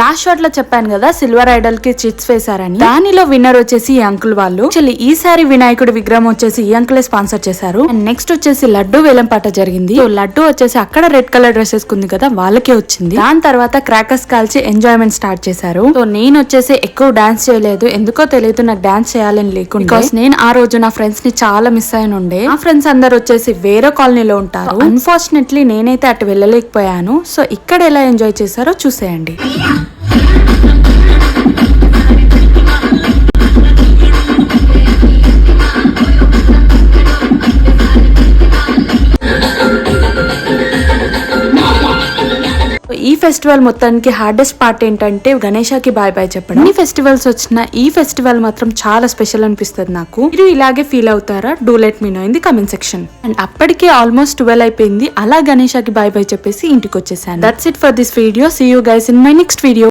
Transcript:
Last shot లో చెప్పాను కదా సిల్వర్ ఐడల్ కి చిట్స్ వేశారని, దానిలో విన్నర్ వచ్చేసి ఈ అంకుల్ వాళ్ళు. ఈసారి వినాయకుడి విగ్రహం వచ్చేసి ఈ అంకులే స్పాన్సర్ చేశారు. అండ్ నెక్స్ట్ వచ్చేసి లడ్డు వేలం పాట జరిగింది. సో లడ్డు వచ్చేసి అక్కడ రెడ్ కలర్ డ్రెస్ వేసుకుంది కదా వాళ్ళకే వచ్చింది. దాని తర్వాత క్రాకర్స్ కాల్చి ఎంజాయ్మెంట్ స్టార్ట్ చేశారు. సో నేను వచ్చేసి ఎక్కువ డాన్స్ చేయలేదు, ఎందుకో తెలియదు నాకు డాన్స్ చేయాలని లేకుండా. బికాస్ నేను ఆ రోజు నా ఫ్రెండ్స్ ని చాలా మిస్ అయిన ఉండే. ఆ ఫ్రెండ్స్ అందరు వచ్చేసి వేరే కాలనీలో ఉంటారు. అన్ఫార్చునేట్లీ నేనైతే అటు వెళ్ళలేకపోయాను. సో ఇక్కడ ఎలా ఎంజాయ్ చేశారో చూసేయండి. ఈ ఫెస్టివల్ మొత్తానికి హార్డెస్ట్ పార్ట్ ఏంటంటే గణేషకి బాయ్ బాయ్ చెప్పడం. ఈ ఫెస్టివల్స్ వచ్చిన ఈ ఫెస్టివల్ మాత్రం చాలా స్పెషల్ అనిపిస్తుంది నాకు. మీరు ఇలాగే ఫీల్ అవుతారా? Do let me know in the comment section. And అప్పటికే ఆల్మోస్ట్ 12 అయిపోయింది. అలా గణేషకి బాయ్ బాయ్ చెప్పేసి ఇంటికి వచ్చేసాను. That's it for this video. See you guys in my next video.